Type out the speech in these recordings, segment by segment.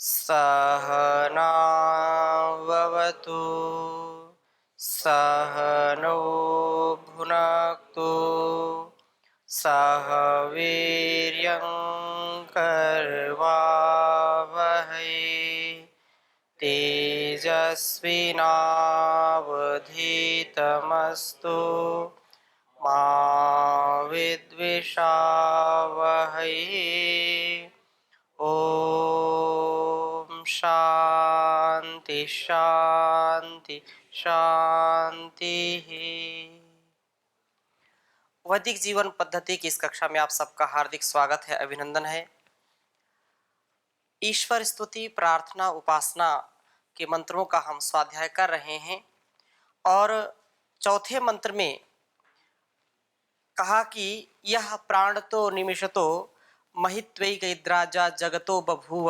सहनाववतु सहनौ भुनक्तु सह वीर्यं करवावहै तेजस्विनावधीतमस्तु मा विद्विषावहै। ओम शांति शांति शांति। वैदिक जीवन पद्धति की इस कक्षा में आप सबका हार्दिक स्वागत है, अभिनंदन है। ईश्वर स्तुति, प्रार्थना, उपासना के मंत्रों का हम स्वाध्याय कर रहे हैं और चौथे मंत्र में कहा कि यह प्राण तो निमिषतो महित्वैकैद्राजा जगतो बभूव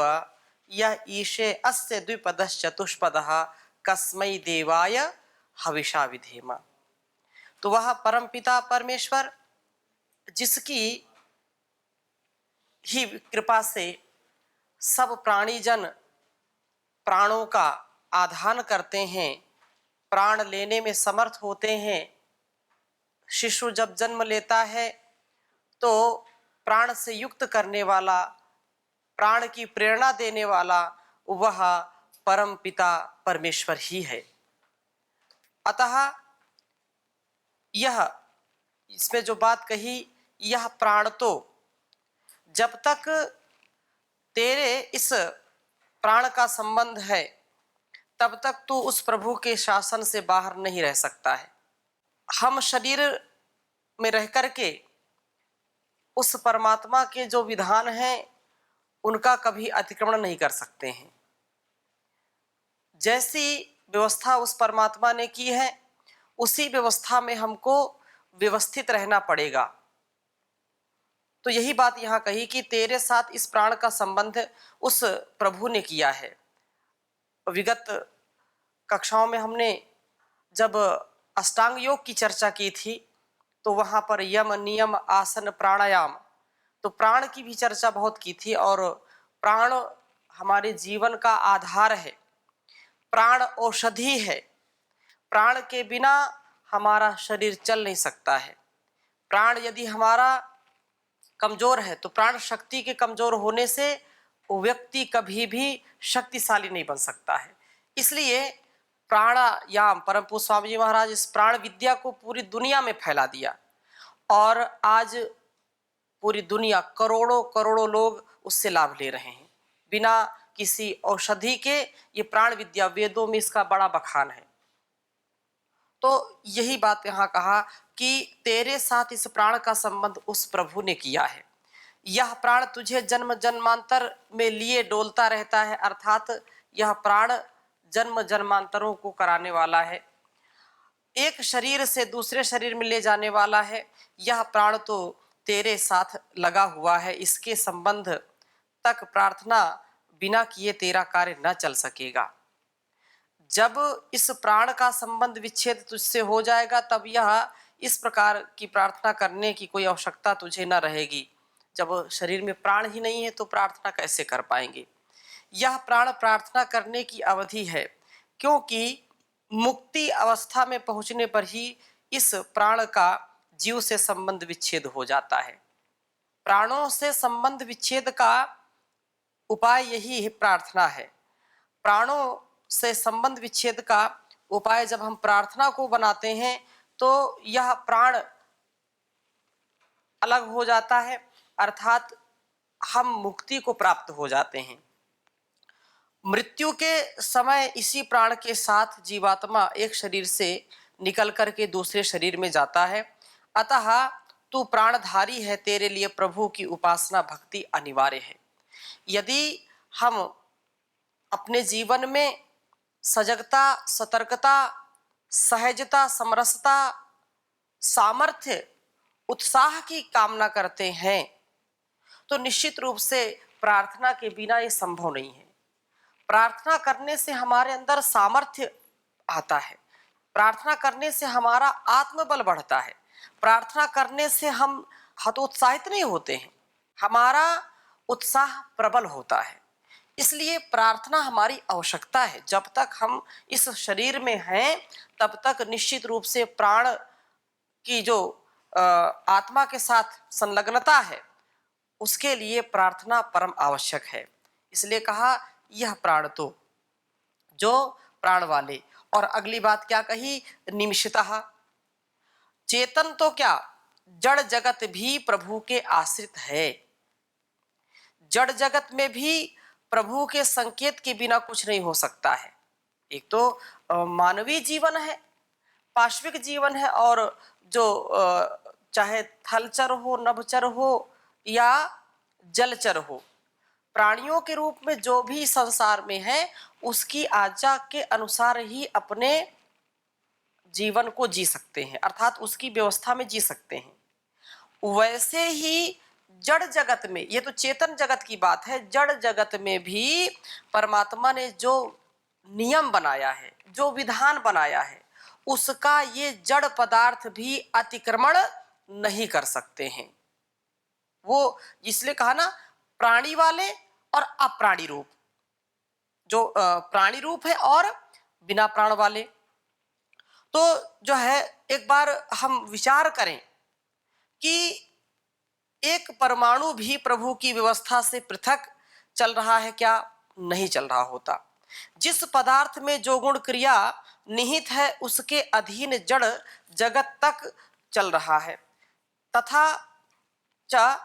यह ईशे अस्य द्विपदश्चतुष्पदः कस्मै देवाय हविषा विधेम। तो वह परमपिता परमेश्वर जिसकी ही कृपा से सब प्राणीजन प्राणों का आधान करते हैं, प्राण लेने में समर्थ होते हैं। शिशु जब जन्म लेता है तो प्राण से युक्त करने वाला, प्राण की प्रेरणा देने वाला वह परम पिता परमेश्वर ही है। अतः यह इसमें जो बात कही, यह प्राण तो जब तक तेरे इस प्राण का संबंध है तब तक तू उस प्रभु के शासन से बाहर नहीं रह सकता है। हम शरीर में रह करके उस परमात्मा के जो विधान हैं उनका कभी अतिक्रमण नहीं कर सकते हैं। जैसी व्यवस्था उस परमात्मा ने की है उसी व्यवस्था में हमको व्यवस्थित रहना पड़ेगा। तो यही बात यहाँ कही कि तेरे साथ इस प्राण का संबंध उस प्रभु ने किया है। विगत कक्षाओं में हमने जब अष्टांग योग की चर्चा की थी तो वहाँ पर यम, नियम, आसन, प्राणायाम, तो प्राण की भी चर्चा बहुत की थी। और प्राण हमारे जीवन का आधार है, प्राण औषधि है। प्राण के बिना हमारा शरीर चल नहीं सकता है। प्राण यदि हमारा कमजोर है तो प्राण शक्ति के कमजोर होने से वो व्यक्ति कभी भी शक्तिशाली नहीं बन सकता है। इसलिए प्राणायाम, परम पूज्य स्वामी जी महाराज इस प्राण विद्या को पूरी दुनिया में फैला दिया और आज पूरी दुनिया, करोड़ों करोड़ों लोग उससे लाभ ले रहे हैं बिना किसी औषधि के। ये प्राण विद्या, वेदों में इसका बड़ा बखान है। तो यही बात यहाँ कहा कि तेरे साथ इस प्राण का संबंध उस प्रभु ने किया है। यह प्राण तुझे जन्म जन्मांतर में लिए डोलता रहता है, अर्थात यह प्राण जन्म जन्मांतरों को कराने वाला है, एक शरीर से दूसरे शरीर में ले जाने वाला है। यह प्राण तो तेरे साथ लगा हुआ है, इसके संबंध तक प्रार्थना बिना किए तेरा कार्य न चल सकेगा। जब इस प्राण का संबंध विच्छेद तुझसे हो जाएगा तब यह इस प्रकार की प्रार्थना करने की कोई आवश्यकता तुझे न रहेगी। जब शरीर में प्राण ही नहीं है तो प्रार्थना कैसे कर पाएंगे। यह प्राण प्रार्थना करने की अवधि है, क्योंकि मुक्ति अवस्था में पहुंचने पर ही इस प्राण का जीव से संबंध विच्छेद हो जाता है। प्राणों से संबंध विच्छेद का उपाय यही है, प्रार्थना है। प्राणों से संबंध विच्छेद का उपाय जब हम प्रार्थना को बनाते हैं तो यह प्राण अलग हो जाता है, अर्थात हम मुक्ति को प्राप्त हो जाते हैं। मृत्यु के समय इसी प्राण के साथ जीवात्मा एक शरीर से निकल करके दूसरे शरीर में जाता है। अतः तू प्राणधारी है, तेरे लिए प्रभु की उपासना भक्ति अनिवार्य है। यदि हम अपने जीवन में सजगता, सतर्कता, सहजता, समरसता, सामर्थ्य, उत्साह की कामना करते हैं तो निश्चित रूप से प्रार्थना के बिना ये संभव नहीं है। प्रार्थना करने से हमारे अंदर सामर्थ्य आता है, प्रार्थना करने से हमारा आत्मबल बढ़ता है, प्रार्थना करने से हम हतोत्साहित नहीं होते हैं, हमारा उत्साह प्रबल होता है। इसलिए प्रार्थना हमारी आवश्यकता है। जब तक हम इस शरीर में हैं तब तक निश्चित रूप से प्राण की जो आत्मा के साथ संलग्नता है उसके लिए प्रार्थना परम आवश्यक है। इसलिए कहा यह प्राण तो जो प्राण वाले। और अगली बात क्या कही, निमिषतः चेतन तो क्या जड़ जगत भी प्रभु के आश्रित है। जड़ जगत में भी प्रभु के संकेत के बिना कुछ नहीं हो सकता है। एक तो मानवीय जीवन है, पाश्विक जीवन है, और जो चाहे थलचर हो, नभचर हो या जलचर हो, प्राणियों के रूप में जो भी संसार में है उसकी आज्ञा के अनुसार ही अपने जीवन को जी सकते हैं, अर्थात उसकी व्यवस्था में जी सकते हैं। वैसे ही जड़ जगत में, ये तो चेतन जगत की बात है, जड़ जगत में भी परमात्मा ने जो नियम बनाया है, जो विधान बनाया है, उसका ये जड़ पदार्थ भी अतिक्रमण नहीं कर सकते हैं। वो इसलिए कहा ना, प्राणी वाले और अप्राणी रूप, जो प्राणी रूप है और बिना प्राण वाले। तो जो है एक बार हम विचार करें कि एक परमाणु भी प्रभु की व्यवस्था से पृथक चल रहा है क्या? नहीं चल रहा होता। जिस पदार्थ में जो गुण क्रिया निहित है उसके अधीन जड़ जगत तक चल रहा है। तथा च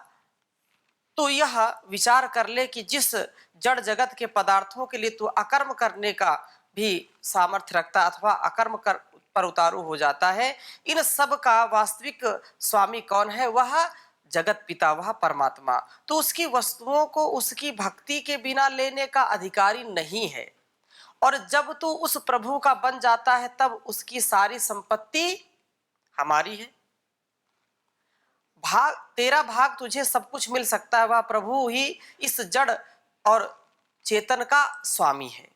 तो यह विचार कर ले कि जिस जड़ जगत के पदार्थों के लिए तो अकर्म करने का भी सामर्थ्य रखता अथवा अकर्म कर पर उतारू हो जाता है, इन सब का वास्तविक स्वामी कौन है? वह जगत पिता, वह परमात्मा। तो उसकी वस्तुओं को उसकी भक्ति के बिना लेने का अधिकारी नहीं है। और जब तू उस प्रभु का बन जाता है तब उसकी सारी संपत्ति हमारी है। भाग तेरा भाग, तुझे सब कुछ मिल सकता है, वह प्रभु ही इस जड़ और चेतन का स्वामी है।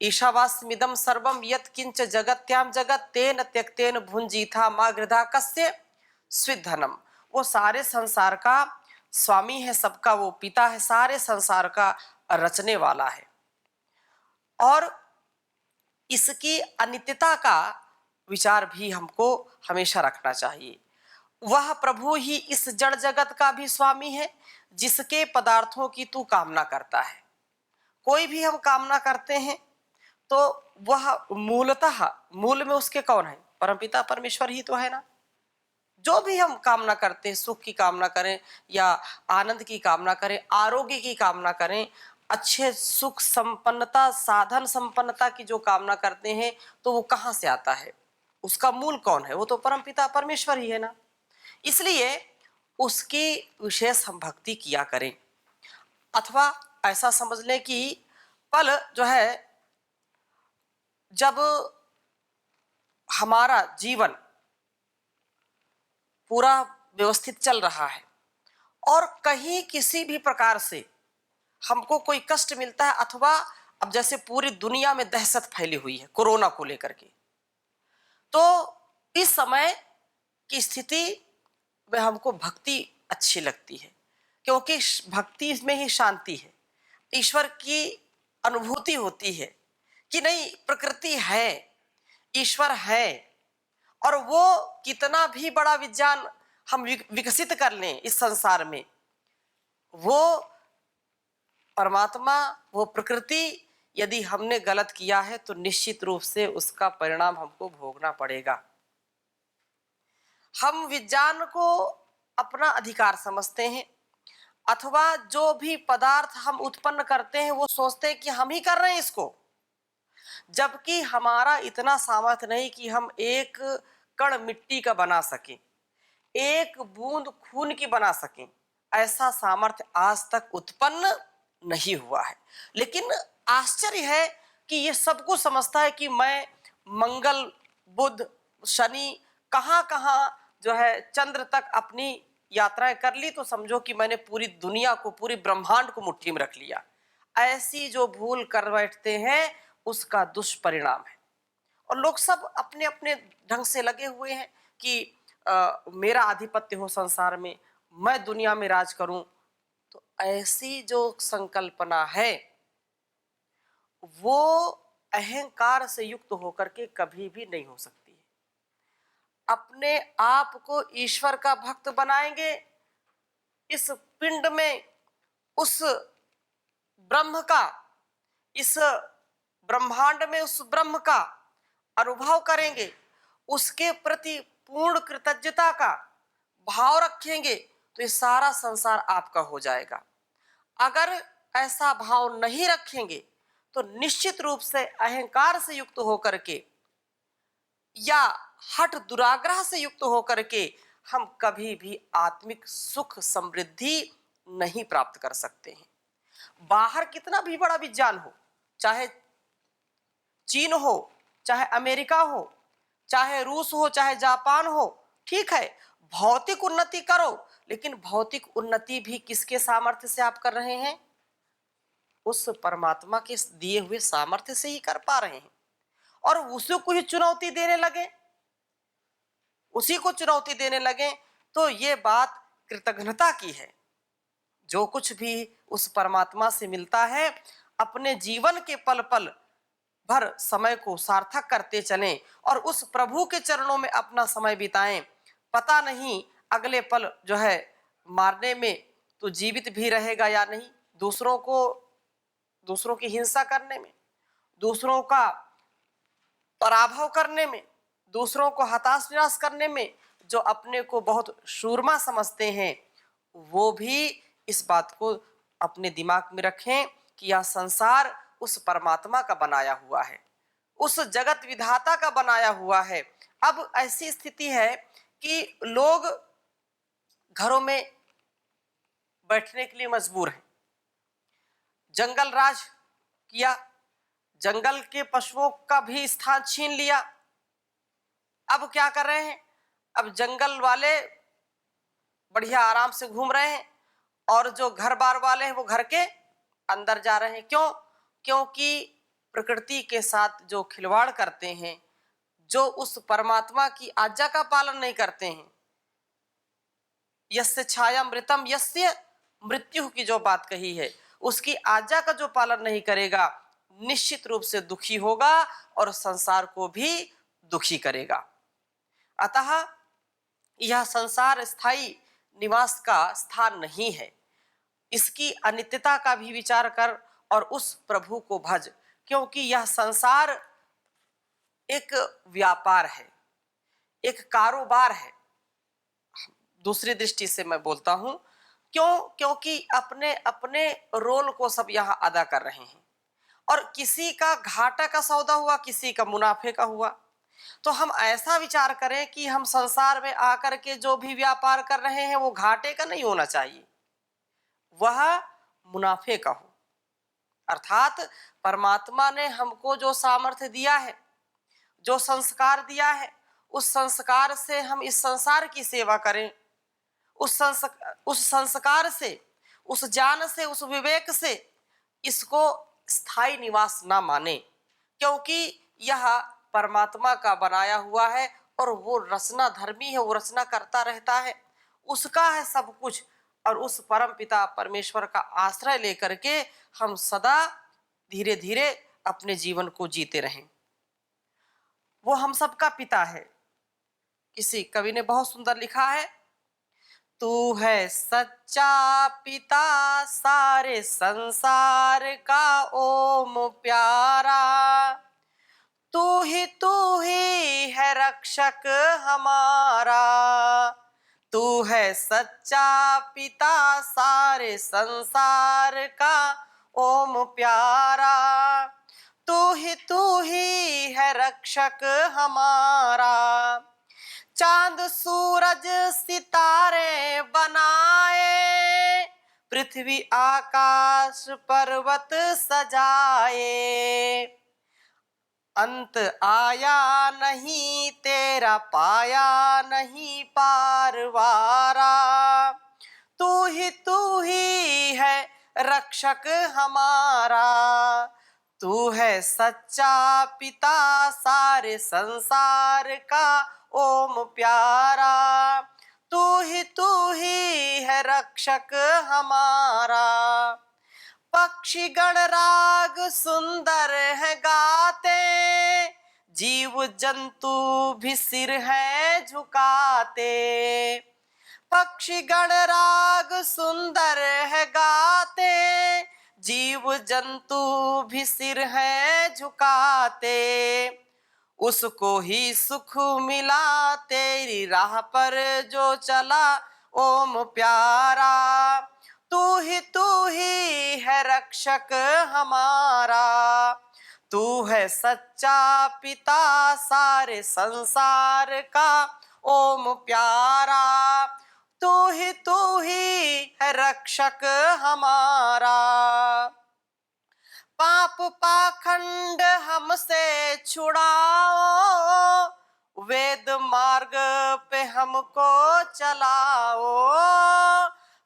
ईशावास्मिदं सर्वम यत् किंच जगत्याम जगत तेन त्यक्तेन भुंजीथा मा गृधा कस्य स्विद्धनम। वो सारे संसार का स्वामी है, सबका वो पिता है, सारे संसार का रचने वाला है। और इसकी अनित्यता का विचार भी हमको हमेशा रखना चाहिए। वह प्रभु ही इस जड़ जगत का भी स्वामी है जिसके पदार्थों की तू कामना करता है। कोई भी हम कामना करते हैं तो वह मूलतः मूल में उसके कौन है? परमपिता परमेश्वर ही तो है ना। जो भी हम कामना करते हैं, सुख की कामना करें या आनंद की कामना करें, आरोग्य की कामना करें, अच्छे सुख संपन्नता, साधन संपन्नता की जो कामना करते हैं, तो वो कहाँ से आता है? उसका मूल कौन है? वो तो परमपिता परमेश्वर ही है ना। इसलिए उसकी विशेष हम भक्ति किया करें। अथवा ऐसा समझ लें कि पल जो है जब हमारा जीवन पूरा व्यवस्थित चल रहा है और कहीं किसी भी प्रकार से हमको कोई कष्ट मिलता है, अथवा अब जैसे पूरी दुनिया में दहशत फैली हुई है कोरोना को लेकर के, तो इस समय की स्थिति में हमको भक्ति अच्छी लगती है, क्योंकि भक्ति में ही शांति है, ईश्वर की अनुभूति होती है कि नहीं, प्रकृति है, ईश्वर है, और वो कितना भी बड़ा विज्ञान हम विकसित कर लें इस संसार में, वो परमात्मा, वो प्रकृति, यदि हमने गलत किया है तो निश्चित रूप से उसका परिणाम हमको भोगना पड़ेगा। हम विज्ञान को अपना अधिकार समझते हैं, अथवा जो भी पदार्थ हम उत्पन्न करते हैं वो सोचते हैं कि हम ही कर रहे हैं इसको, जबकि हमारा इतना सामर्थ्य नहीं कि हम एक कण मिट्टी का बना सकें, एक बूंद खून की बना सकें। ऐसा सामर्थ्य आज तक उत्पन्न नहीं हुआ है। लेकिन आश्चर्य है कि ये सब कुछ समझता है कि मैं मंगल, बुध, शनि, कहां कहां जो है चंद्र तक अपनी यात्राएं कर ली, तो समझो कि मैंने पूरी दुनिया को, पूरी ब्रह्मांड को मुट्ठी में रख लिया। ऐसी जो भूल कर बैठते हैं उसका दुष्परिणाम है। और लोग सब अपने अपने ढंग से लगे हुए हैं कि मेरा आधिपत्य हो संसार में, मैं दुनिया में राज करूं। तो ऐसी जो संकल्पना है वो अहंकार से युक्त होकर के कभी भी नहीं हो सकती है। अपने आप को ईश्वर का भक्त बनाएंगे, इस पिंड में उस ब्रह्म का, इस ब्रह्मांड में उस ब्रह्म का अनुभव करेंगे, उसके प्रति पूर्ण कृतज्ञता का भाव रखेंगे तो ये सारा संसार आपका हो जाएगा। अगर ऐसा भाव नहीं रखेंगे तो निश्चित रूप से अहंकार से युक्त होकर के या हठ दुराग्रह से युक्त होकर के हम कभी भी आत्मिक सुख समृद्धि नहीं प्राप्त कर सकते हैं। बाहर कितना भी बड़ा विज्ञान हो, चाहे चीन हो, चाहे अमेरिका हो, चाहे रूस हो, चाहे जापान हो, ठीक है, भौतिक उन्नति करो, लेकिन भौतिक उन्नति भी किसके सामर्थ्य से आप कर रहे हैं? उस परमात्मा के दिए हुए सामर्थ्य से ही कर पा रहे हैं। और उसी को ही चुनौती देने लगे, उसी को चुनौती देने लगे तो ये बात कृतज्ञता की है। जो कुछ भी उस परमात्मा से मिलता है अपने जीवन के पल पल भर समय को सार्थक करते चलें और उस प्रभु के चरणों में अपना समय बिताएं। पता नहीं अगले पल जो है मारने में तो जीवित भी रहेगा या नहीं, दूसरों की हिंसा करने में, दूसरों का पराभव करने में, दूसरों को हताश निराश करने में जो अपने को बहुत शूरमा समझते हैं, वो भी इस बात को अपने दिमाग में रखें कि यह संसार उस परमात्मा का बनाया हुआ है, उस जगत विधाता का बनाया हुआ है। अब ऐसी स्थिति है कि लोग घरों में बैठने के लिए मजबूर हैं। जंगल राज किया, जंगल के पशुओं का भी स्थान छीन लिया। अब क्या कर रहे हैं? अब जंगल वाले बढ़िया आराम से घूम रहे हैं और जो घर बार वाले हैं वो घर के अंदर जा रहे हैं। क्यों? क्योंकि प्रकृति के साथ जो खिलवाड़ करते हैं, जो उस परमात्मा की आज्ञा का पालन नहीं करते हैं, यस्य छाया मृतम यस्य मृत्यु की जो बात कही है, उसकी आज्ञा का जो पालन नहीं करेगा निश्चित रूप से दुखी होगा और संसार को भी दुखी करेगा। अतः यह संसार स्थायी निवास का स्थान नहीं है। इसकी अनित्यता का भी विचार कर और उस प्रभु को भज, क्योंकि यह संसार एक व्यापार है, एक कारोबार है। दूसरी दृष्टि से मैं बोलता हूं, क्योंकि अपने अपने रोल को सब यहां अदा कर रहे हैं और किसी का घाटा का सौदा हुआ, किसी का मुनाफे का हुआ। तो हम ऐसा विचार करें कि हम संसार में आकर के जो भी व्यापार कर रहे हैं वो घाटे का नहीं होना चाहिए, वह मुनाफे का हो। अर्थात परमात्मा ने हमको जो सामर्थ्य दिया है, जो संस्कार दिया है, उस संस्कार से हम इस संसार की सेवा करें, उस संस्कार से, उस ज्ञान से, उस विवेक से इसको स्थायी निवास ना माने, क्योंकि यह परमात्मा का बनाया हुआ है और वो रचना धर्मी है, वो रचना करता रहता है, उसका है सब कुछ। और उस परम पिता परमेश्वर का आश्रय लेकर के हम सदा धीरे धीरे अपने जीवन को जीते रहें। वो हम सबका पिता है। किसी कवि ने बहुत सुंदर लिखा है, तू है सच्चा पिता सारे संसार का ओम प्यारा, तू ही है रक्षक हमारा। तू है सच्चा पिता सारे संसार का ओम प्यारा, तू ही है रक्षक हमारा। चांद सूरज सितारे बनाए, पृथ्वी आकाश पर्वत सजाए, अंत आया नहीं तेरा पाया नहीं पारवारा। तू ही है रक्षक हमारा, तू है सच्चा पिता सारे संसार का ओम प्यारा, तू ही है रक्षक हमारा। पक्षी गण राग सुंदर है गाते, जीव जंतु भी सिर है झुकाते। पक्षी गण राग सुंदर है गाते, जीव जंतु भी सिर है झुकाते। उसको ही सुख मिला तेरी राह पर जो चला ओम प्यारा। तू ही है रक्षक हमारा। तू है सच्चा पिता सारे संसार का ओम प्यारा। तू ही है रक्षक हमारा। पाप पाखंड हमसे छुड़ाओ, वेद मार्ग पे हमको चलाओ।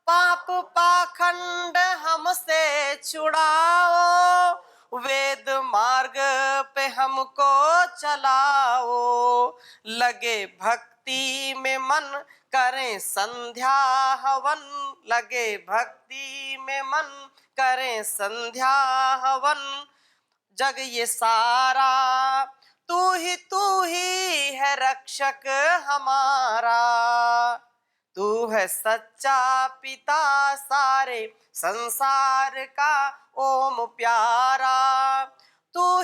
पाप पाखंड हमसे छुड़ाओ, वेद मार्ग पे हमको चलाओ। लगे भक्ति में मन करें संध्या हवन, लगे भक्ति में मन करें संध्या हवन। जग ये सारा तू ही है रक्षक हमारा। तू है सच्चा पिता सारे संसार का ओम प्यारा। तू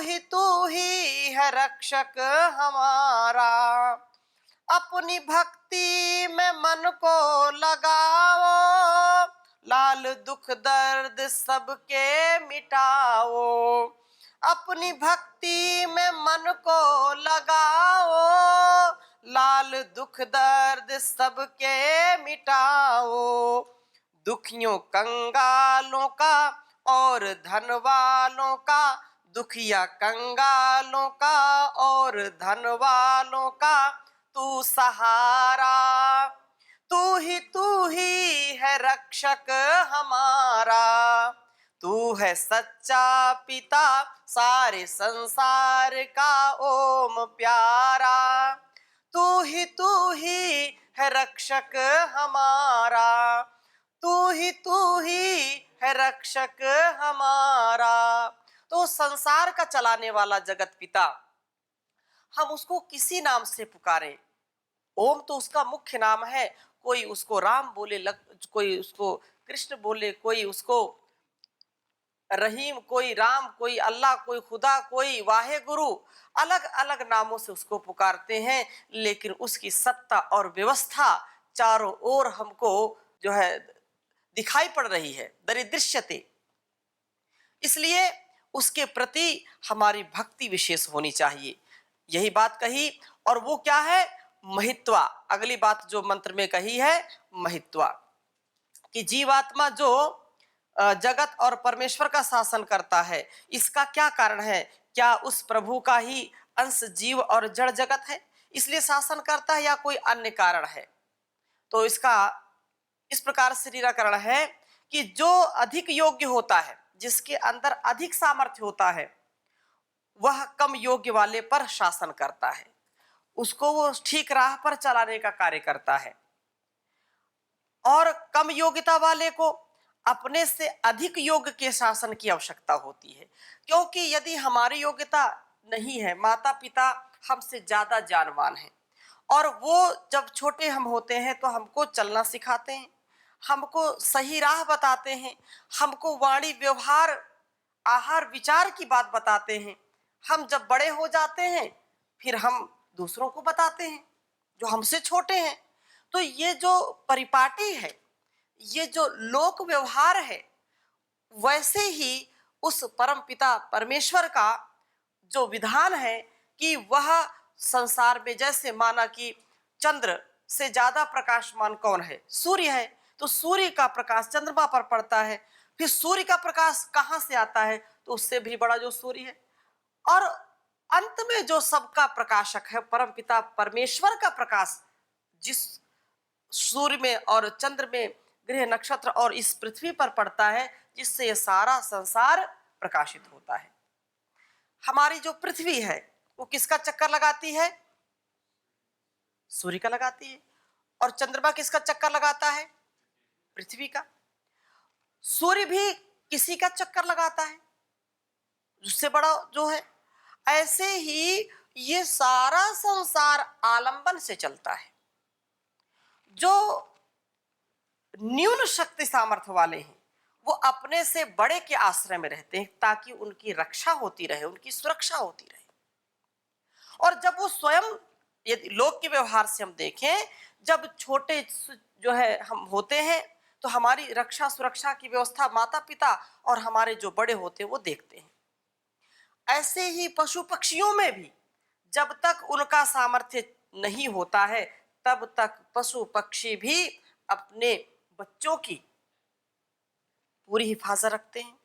ही है रक्षक हमारा। अपनी भक्ति में मन को लगाओ, लाल दुख दर्द सबके मिटाओ। अपनी भक्ति में मन को लगाओ, लाल दुख दर्द सबके मिटाओ। दुखियों कंगालों का और धन वालों का, दुखिया कंगालों का और धन वालों का तू सहारा। तू ही है रक्षक हमारा। तू है सच्चा पिता सारे संसार का ओम प्यारा। तू ही है रक्षक हमारा। तू ही है रक्षक हमारा। तो संसार का चलाने वाला जगत पिता, हम उसको किसी नाम से पुकारें। ओम तो उसका मुख्य नाम है। कोई उसको राम बोले, कोई उसको कृष्ण बोले, कोई उसको रहीम, कोई राम, कोई अल्लाह, कोई खुदा, कोई वाहे गुरु, अलग अलग नामों से उसको पुकारते हैं। लेकिन उसकी सत्ता और व्यवस्था चारों ओर हमको जो है दिखाई पड़ रही है, दरिदृश्यते। इसलिए उसके प्रति हमारी भक्ति विशेष होनी चाहिए। यही बात कही। और वो क्या है? महित्वा। अगली बात जो मंत्र में कही है, महित्वा, कि जीवात्मा जो जगत और परमेश्वर का शासन करता है, इसका क्या कारण है? क्या उस प्रभु का ही अंश जीव और जड़ जगत है इसलिए शासन करता है, या कोई अन्य कारण है? तो इसका इस प्रकार से निराकरण है कि जो अधिक योग्य होता है, जिसके अंदर अधिक सामर्थ्य होता है, वह कम योग्य वाले पर शासन करता है, उसको वो ठीक राह पर चलाने का कार्य करता है। और कम योग्यता वाले को अपने से अधिक योग्य के शासन की आवश्यकता होती है। क्योंकि यदि हमारी योग्यता नहीं है, माता पिता हमसे ज्यादा ज्ञानवान हैं, और वो जब छोटे हम होते हैं तो हमको चलना सिखाते हैं, हमको सही राह बताते हैं, हमको वाणी व्यवहार आहार विचार की बात बताते हैं। हम जब बड़े हो जाते हैं फिर हम दूसरों को बताते हैं जो हमसे छोटे हैं। तो ये जो परिपाटी है, ये जो लोक व्यवहार है, वैसे ही उस परम पिता परमेश्वर का जो विधान है कि वह संसार में, जैसे माना कि चंद्र से ज्यादा प्रकाशमान कौन है? सूर्य है। तो सूर्य का प्रकाश चंद्रमा पर पड़ता है, फिर सूर्य का प्रकाश कहां से आता है? तो उससे भी बड़ा जो सूर्य है। और अंत में जो सबका प्रकाशक है, परम पिता परमेश्वर का प्रकाश जिस सूर्य में और चंद्र में, ग्रह नक्षत्र और इस पृथ्वी पर पड़ता है, जिससे ये सारा संसार प्रकाशित होता है। हमारी जो पृथ्वी है वो किसका चक्कर लगाती है? सूर्य का लगाती है। और चंद्रमा किसका चक्कर लगाता है? पृथ्वी का। सूर्य भी किसी का चक्कर लगाता है, उससे बड़ा जो है। ऐसे ही ये सारा संसार आलंबन से चलता है। जो न्यून शक्ति सामर्थ्य वाले हैं वो अपने से बड़े के आश्रय में रहते हैं ताकि उनकी रक्षा होती रहे, उनकी सुरक्षा होती रहे। और जब वो स्वयं, यदि लोक के व्यवहार से हम देखें, जब छोटे जो है हम होते हैं तो हमारी रक्षा सुरक्षा की व्यवस्था माता पिता और हमारे जो बड़े होते हैं वो देखते हैं। ऐसे ही पशु पक्षियों में भी जब तक उनका सामर्थ्य नहीं होता है तब तक पशु पक्षी भी अपने बच्चों की पूरी हिफाजत रखते हैं।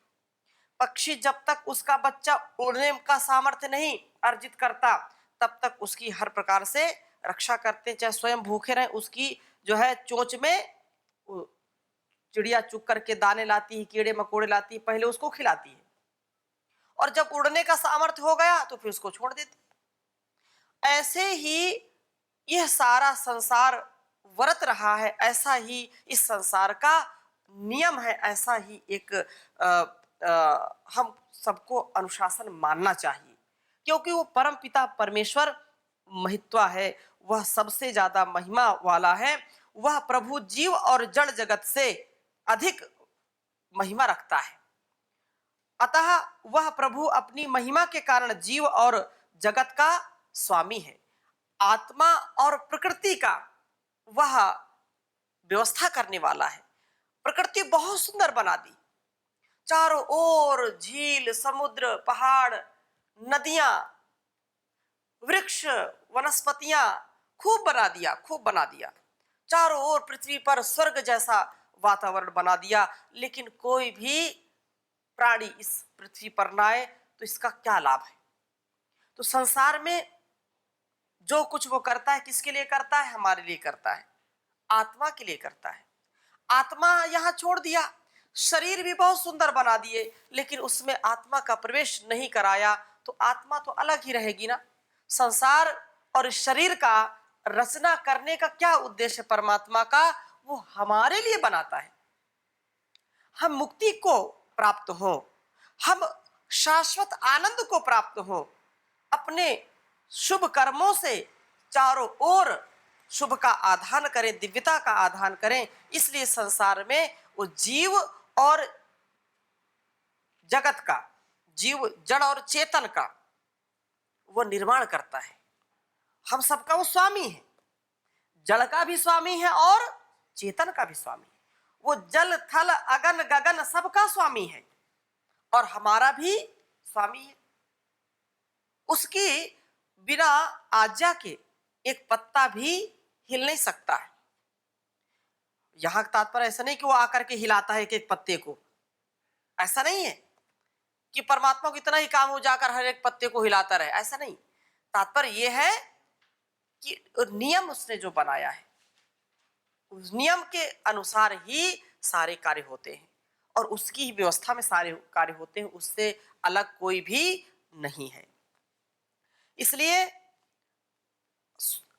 पक्षी जब तक उसका बच्चा उड़ने का सामर्थ्य नहीं अर्जित करता तब तक उसकी हर प्रकार से रक्षा करते हैं, चाहे स्वयं भूखे रहें। उसकी जो है चोंच में चिड़िया चुग करके दाने लाती है, कीड़े मकोड़े लाती है, पहले उसको खिलाती है और जब उड़ने का सामर्थ्य हो गया तो फिर उसको छोड़ देती है। ऐसे ही यह सारा संसार वर्त रहा है, ऐसा ही इस संसार का नियम है, ऐसा ही एक हम सबको अनुशासन मानना चाहिए, क्योंकि वो परम पिता परमेश्वर महित्वा है, वह सबसे ज्यादा महिमा वाला है। वह प्रभु जीव और जड़ जगत से अधिक महिमा रखता है। अतः वह प्रभु अपनी महिमा के कारण जीव और जगत का स्वामी है। आत्मा और प्रकृति का वह व्यवस्था करने वाला है। प्रकृति बहुत सुंदर बना दी, चारों ओर झील, समुद्र, पहाड़, नदियां, वृक्ष, वनस्पतियां खूब बना दिया, खूब बना दिया। चारों ओर पृथ्वी पर स्वर्ग जैसा वातावरण बना दिया, लेकिन कोई भी प्राणी इस पृथ्वी पर ना आए तो इसका क्या लाभ है? तो संसार में जो कुछ वो करता है किसके लिए करता है? हमारे लिए करता है, आत्मा के लिए करता है। आत्मा यहां छोड़ दिया, शरीर भी बहुत सुंदर बना दिए, लेकिन उसमें आत्मा का प्रवेश नहीं कराया तो आत्मा तो अलग ही रहेगी ना। संसार और शरीर का रचना करने का क्या उद्देश्य परमात्मा का? वो हमारे लिए बनाता है, हम मुक्ति को प्राप्त हो, हम शाश्वत आनंद को प्राप्त हो, अपने शुभ कर्मों से चारों ओर शुभ का आधान करें, दिव्यता का आधान करें। इसलिए संसार में वो जीव और जगत का, जीव जड़ और चेतन का वो निर्माण करता है। हम सबका वो स्वामी है, जड़ का भी स्वामी है और चेतन का भी स्वामी है। वो जल थल अगन गगन सबका स्वामी है और हमारा भी स्वामी है। उसकी बिना आज्ञा के एक पत्ता भी हिल नहीं सकता है। यहां तात्पर्य ऐसा नहीं कि वो आकर के हिलाता है एक पत्ते को, ऐसा नहीं है कि परमात्मा को इतना ही काम हो जाकर हर एक पत्ते को हिलाता रहे, ऐसा नहीं। तात्पर्य यह है कि नियम उसने जो बनाया है उस नियम के अनुसार ही सारे कार्य होते हैं और उसकी ही व्यवस्था में सारे कार्य होते हैं, उससे अलग कोई भी नहीं है। इसलिए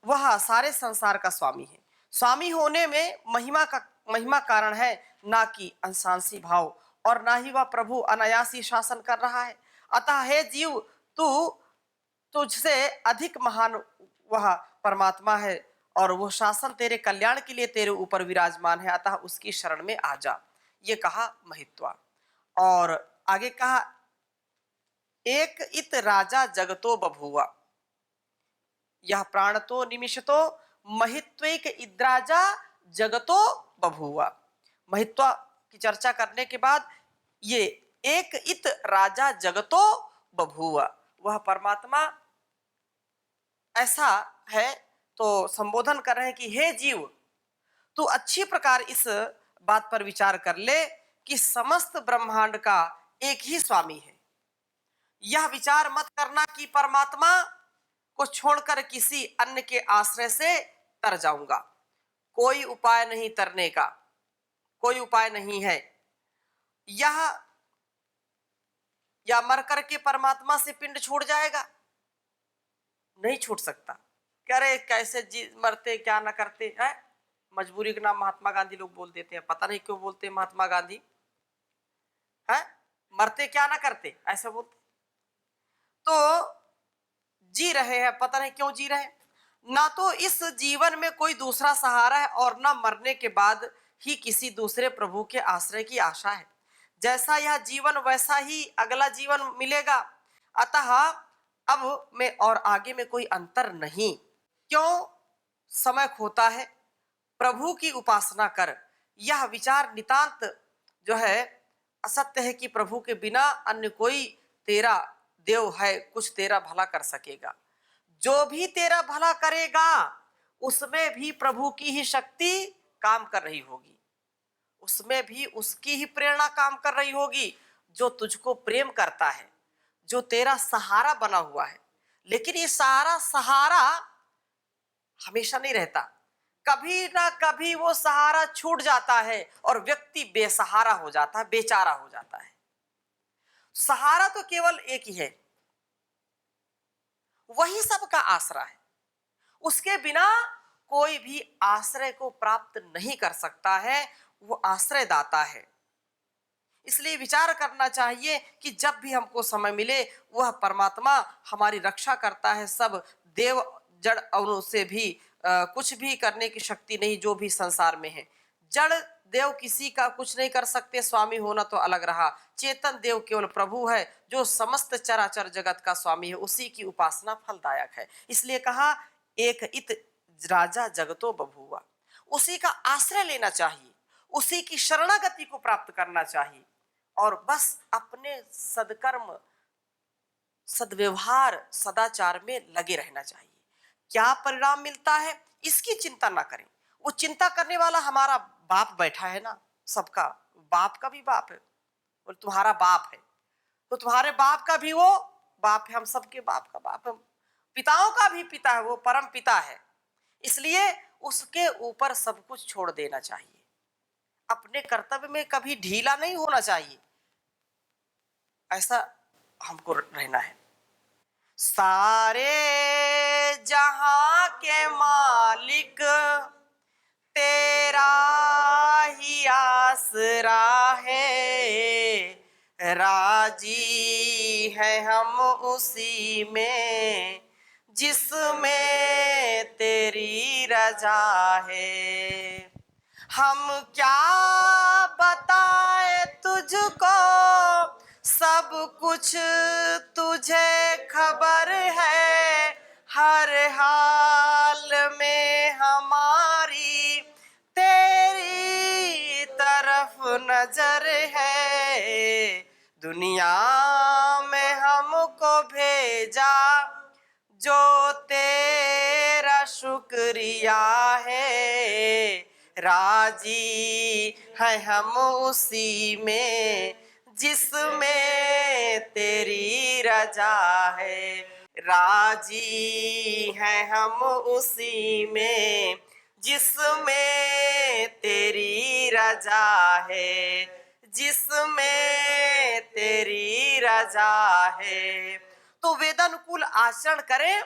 वह सारे संसार का स्वामी है। स्वामी होने में महिमा कारण है, ना कि अंशांशी भाव, और ना ही वह प्रभु अनायासी शासन कर रहा है। अतः हे जीव, तू तुझसे अधिक महान वह परमात्मा है और वह शासन तेरे कल्याण के लिए तेरे ऊपर विराजमान है, अतः उसकी शरण में आ जा। ये कहा महित्वा। और आगे कहा एक इत राजा जगतो बभुआ, यह प्राणतो निमिषतो महित्वैक इद्राजा जगतो बभुआ। महित्वा की चर्चा करने के बाद ये एक इत राजा जगतो बभुआ, वह परमात्मा ऐसा है तो संबोधन कर रहे हैं कि हे जीव, तू अच्छी प्रकार इस बात पर विचार कर ले कि समस्त ब्रह्मांड का एक ही स्वामी है। यह विचार मत करना कि परमात्मा को छोड़कर किसी अन्य के आश्रय से तर जाऊंगा। कोई उपाय नहीं तरने का, कोई उपाय नहीं है। यह या मर करके परमात्मा से पिंड छूट जाएगा? नहीं छूट सकता। कह रहे कैसे जी मरते क्या ना करते हैं, मजबूरी के नाम महात्मा गांधी लोग बोल देते हैं, पता नहीं क्यों बोलते हैं महात्मा गांधी है, मरते क्या ना करते ऐसा बोलते। तो जी रहे हैं, पता नहीं क्यों जी रहे हैं। ना तो इस जीवन में कोई दूसरा सहारा है और ना मरने के बाद ही किसी दूसरे प्रभु के आश्रय की आशा है। जैसा यह जीवन वैसा ही अगला जीवन मिलेगा, अतः अब में और आगे में कोई अंतर नहीं। क्यों समय खोता है, प्रभु की उपासना कर। यह विचार नितांत जो है असत्य है कि प्रभु के बिना अन्य कोई तेरा देव है कुछ तेरा भला कर सकेगा। जो भी तेरा भला करेगा उसमें भी प्रभु की ही शक्ति काम कर रही होगी, उसमें भी उसकी ही प्रेरणा काम कर रही होगी, जो तुझको प्रेम करता है, जो तेरा सहारा बना हुआ है। लेकिन ये सारा सहारा हमेशा नहीं रहता, कभी ना कभी वो सहारा छूट जाता है और व्यक्ति बेसहारा हो जाता है, बेचारा हो जाता है। सहारा तो केवल एक ही है, वही सबका आसरा है। उसके बिना कोई भी आश्रय को प्राप्त नहीं कर सकता है, वो आश्रय दाता है। इसलिए विचार करना चाहिए कि जब भी हमको समय मिले वह परमात्मा हमारी रक्षा करता है। सब देव जड़ और से भी कुछ भी करने की शक्ति नहीं जो भी संसार में है। जड़ देव किसी का कुछ नहीं कर सकते, स्वामी होना तो अलग रहा। चेतन देव केवल प्रभु है जो समस्त चराचर जगत का स्वामी है, उसी की उपासना फलदायक है। इसलिए कहा एक इत राजा जगतो बभुआ, उसी का आश्रय लेना चाहिए, उसी की शरणागति को प्राप्त करना चाहिए और बस अपने सदकर्म सदव्यवहार सदाचार में लगे रहना चाहिए। क्या परिणाम मिलता है इसकी चिंता ना करें, वो चिंता करने वाला हमारा बाप बैठा है ना, सबका बाप का भी बाप है, और तुम्हारा बाप है तो तुम्हारे बाप का भी वो बाप है, हम सबके बाप का बाप है, पिताओं का भी पिता है, वो परम पिता है। इसलिए उसके ऊपर सब कुछ छोड़ देना चाहिए, अपने कर्तव्य में कभी ढीला नहीं होना चाहिए, ऐसा हमको रहना है। सारे जहां के मालिक तेरा ही आसरा है, राजी है हम उसी में जिसमें तेरी रजा है। हम क्या बताए तुझको, सब कुछ तुझे खबर है, हर हाल में हमारी तेरी तरफ नजर है। दुनिया में हमको भेजा जो तेरा शुक्रिया है, राजी है हम उसी में जिसमें तेरी रजा है, राजी है हम उसी में जिसमें तेरी रजा है, जिसमें तेरी रजा है। तो वेदानुकूल आचरण करें,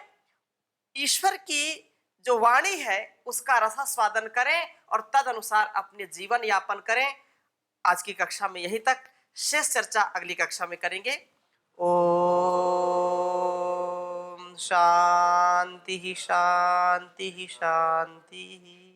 ईश्वर की जो वाणी है उसका रसास्वादन करें और तद अनुसार अपने जीवन यापन करें। आज की कक्षा में यहीं तक, शेष चर्चा अगली कक्षा में करेंगे। ओम शांति शांति शांति।